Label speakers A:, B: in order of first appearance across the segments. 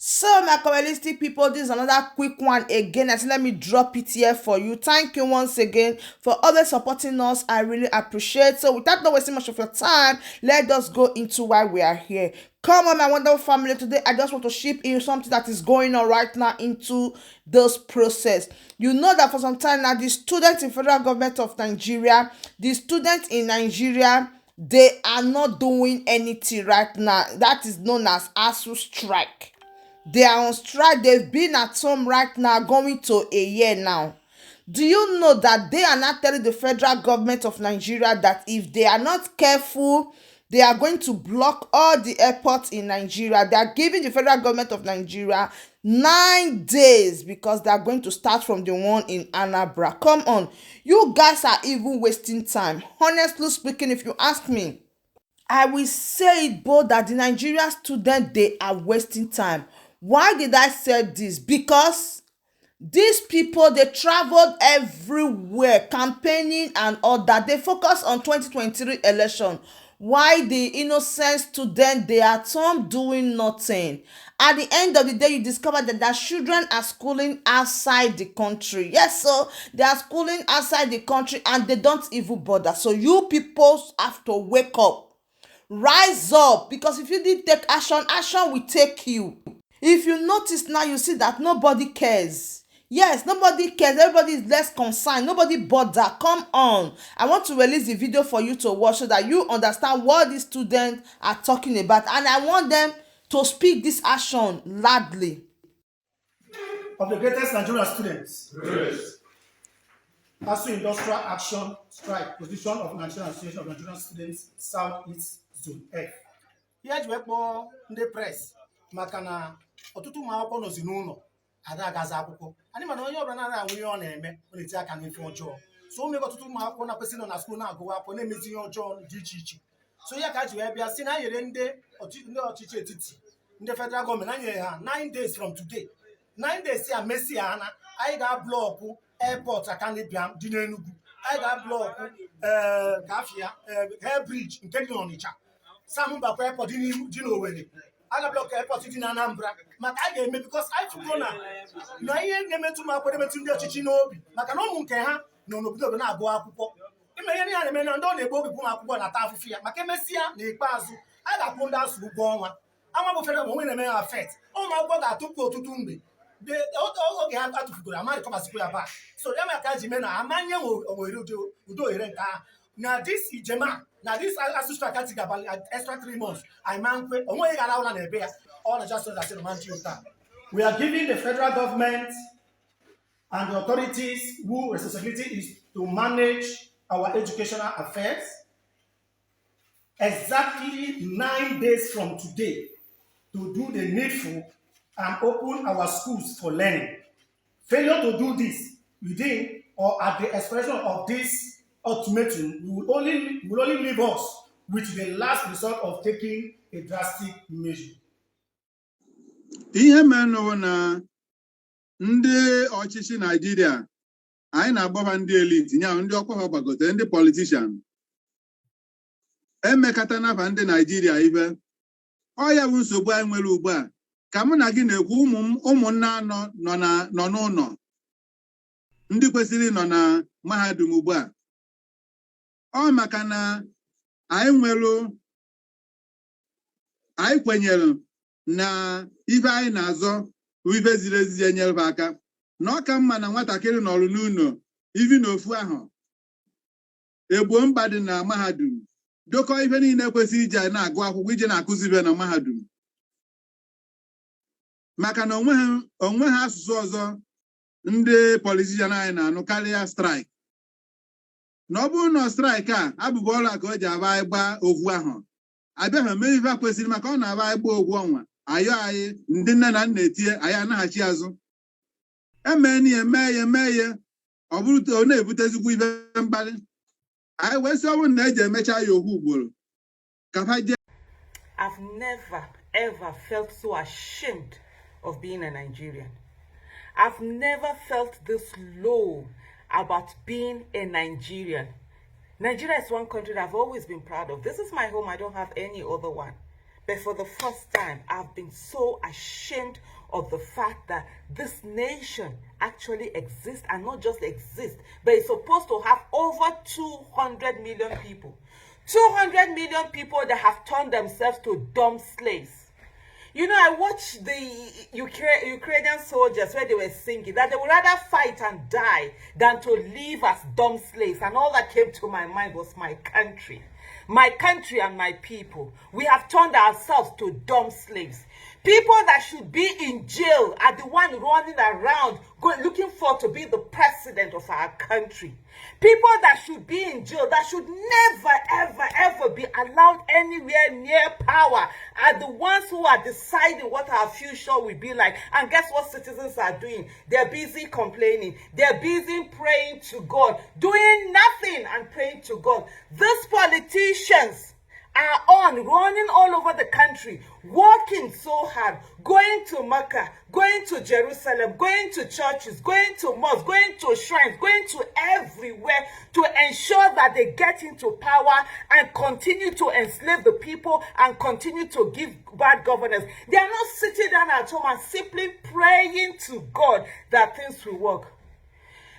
A: So my communistic people, this is another quick one again. I said let me drop it here for you. Thank you once again for always supporting us. I really appreciate. So without not wasting much of your time, let us go into why we are here. Come on, my wonderful family. Today I just want to ship in something that is going on right now into this process. You know that for some time now, the students in federal government of Nigeria, the students in Nigeria, they are not doing anything right now. That is known as ASUU strike. They are on strike. They've been at home right now, going to a year now. Do you know that they are not telling the federal government of Nigeria that if they are not careful, they are going to block all the airports in Nigeria? They are giving the federal government of Nigeria 9 days because they are going to start from the one in Anambra. Come on, you guys are even wasting time. Honestly speaking, if you ask me, I will say it bold that the Nigerian students, they are wasting time. Why did I say this? Because these people, they traveled everywhere campaigning and all that. They focus on 2023 election. Why the innocent students, they are at home doing nothing. At the end of the day, you discover that their children are schooling outside the country. Yes, so they are schooling outside the country and they don't even bother. So you people have to wake up. Rise up, because if you did take action, action will take you. If you notice now, you see that nobody cares. Yes, nobody cares. Everybody is less concerned. Nobody bother. Come on. I want to release the video for you to watch so that you understand what these students are talking about. And I want them to speak this action loudly.
B: Of the greatest Nigerian students. Yes. ASUU Industrial Action Strike, position of Nigerian Association of Nigerian Students, Southeast Zone F. Ihe ji wekpọọ ndị press maka na ọtụtụ ụmụ akwụkwọ nọzi n'ụlọ ada agazi akwụkwọ. Anyị mana onye ọbụla na-anwụ ihe ọ na-eme ọ na-eti aka n'ife ọjọọ. So o mego ọtụtụ ụmụ akwụkwọ na-akwesị nọ na skuul na-agụwa akwụkwọ na-emezi ihe ọjọọ dị iche iche. So ya ka a ji wee bịa si na nyere ndị ọchịchị etiti, ndị federal gọọmenti, na nyere ha 9 days from today. 9 days ya mesi ya na anyị ga-ablọkụ airport Akanibia dị n'Enugu. Anyị ga-ablọkụ Kafia Air Bridge nke dị n'Ọnịcha. Sam Mbakwa airport dị n'Owerri. A ga-ablọkụ airport dị na Anambra. Maka a ga-eme because anyị fụgo na ihe na-emetụ m akwado emetụ ndị ọchịchị n'obi maka na ụmụ nke ha nọ n'obodo na-agụ akwụkwọ. Ime ihe ndị ha na-eme na ndị ọ na-egbu obi bụ akwụkwọ na-ata afụfụ ya maka emesịa n'ikpeazụ a ga-akwụ ndị ASUU ụgwọ ọnwa. Ama bụ federal onwe na-eme ya afet. Ụmụ akwụkwọ ga-atụpụ ọtụtụ mgbe. Oge ha atụfugoro ama rịkọbasikwa ya bak. So ya maka ji mee na amanye nwere udo ohere nke ha. Na this ijema na this ASUU strike ati ga extra 3 months. I man kwe onwe gara ụla na ebe ya. All the just that say man chiota. We are giving the federal government and the authorities whose responsibility is to manage our educational affairs exactly 9 days from today to do the needful and open our schools for learning. Failure to do this within or at the expiration of this ultimatum will only leave us with the last resort of taking a drastic measure.
C: Ihe mere na ndị ọchịchị Nigeria anyị na-agbaba ndị elite nya ndị ọkwa ha gbagote ndị politician emekata nafa ndị Nigeria ibe ọ ya bụ nsogbu anyị nwere ugbu a ka mụ na gị na-ekwu ụmụnna nọ n'ụlọ ndị kwesịrị nọ na mahadum ugbu a ọ maka na anyị kwenyere na ife anyị na-azọ ife ziri ezi enyere aka na ọ ka mma na nwatakịrị nọrụ n'ụlọ ivi n'ofu ahụ egbuo mkpa dị na mahadum dokọ ife niile kwesịrị iji na-agụ akwụkwọ ije na-akụzi ife na mahadum maka na onwe ha asụsụ ọzọ ndị politician anyị na-anụ karịa strike na ọ bụrụ na strike a abụbụ ọrụ ka o ji aba anyị gbaa ogwu ahụ abịaghị mee ife kwesịrị maka ọ na-aba anyị gbaa ogwu ọnwa ayọ anyị ndị nne na nna etie anyị anaghachi azụ mee ya ọ bụrụ ọ na-ebutezikwa ife mkparị anyị wee sị ọ bụrụ na eji emecha ya okwu ugboro ka je.
D: I've never ever felt so ashamed of being a Nigerian. I've never felt this low about being a Nigerian. Nigeria is one country that I've always been proud of. This is my home. I don't have any other one. But for the first time, I've been so ashamed of the fact that this nation actually exists, and not just exists, but it's supposed to have over 200 million people. 200 million people that have turned themselves to dumb slaves. You know, I watched the Ukrainian soldiers where they were singing that they would rather fight and die than to live as dumb slaves. And all that came to my mind was my country. My country and my people. We have turned ourselves to dumb slaves. People that should be in jail are the one running around looking for to be the president of our country. People that should be in jail, that should never, ever, ever be allowed anywhere near power, are the ones who are deciding what our future will be like. And guess what citizens are doing? They're busy complaining. They're busy praying to God, doing nothing and praying to God. These politicians are running all over the country, working so hard, going to Mecca, going to Jerusalem, going to churches, going to mosques, going to shrines, going to everywhere to ensure that they get into power and continue to enslave the people and continue to give bad governance. They are not sitting down at home and simply praying to God that things will work.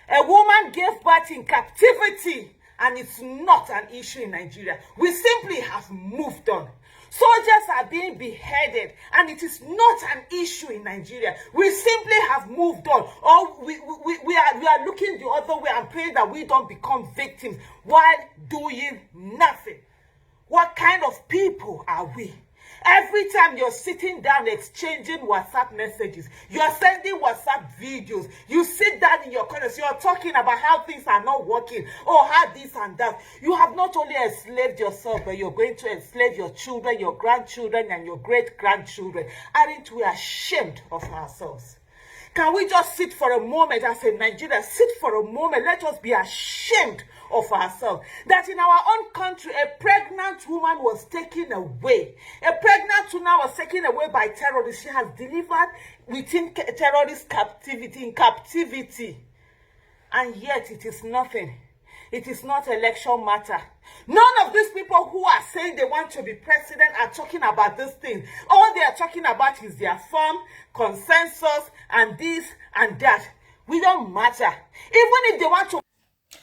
D: A woman gave birth in captivity, and it's not an issue in Nigeria. We simply have moved on. Soldiers are being beheaded, and it is not an issue in Nigeria. We simply have moved on. Or we are looking the other way and praying that we don't become victims while doing nothing. What kind of people are we? Every time you're sitting down exchanging WhatsApp messages, you're sending WhatsApp videos, you sit down in your corners, you're talking about how things are not working, or how this and that. You have not only enslaved yourself, but you're going to enslave your children, your grandchildren, and your great-grandchildren. Aren't we ashamed of ourselves? Can we just sit for a moment as a Nigerian? Sit for a moment. Let us be ashamed of ourselves. That in our own country, a pregnant woman was taken away. A pregnant woman was taken away by terrorists. She has delivered within terrorist captivity. And yet it is nothing. It is not election matter. None of these people who are saying they want to be president are talking about this thing. All they are talking about is their firm, consensus, and this and that. We don't matter. Even if they want to.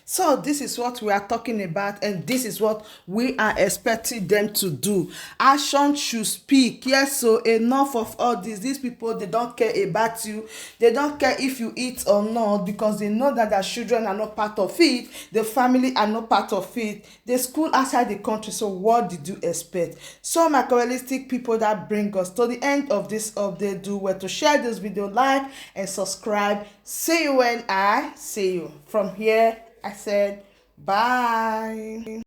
A: So this is what we are talking about, and this is what we are expecting them to do. Action should speak. Yes, so enough of all this. These people, they don't care about you. They don't care if you eat or not, because they know that their children are not part of it. The family are not part of it. The school outside the country. So what did you expect? So my realistic people, that bring us to the end of this update. Do well to share this video, like and subscribe. See you when I see you. From here, I said bye.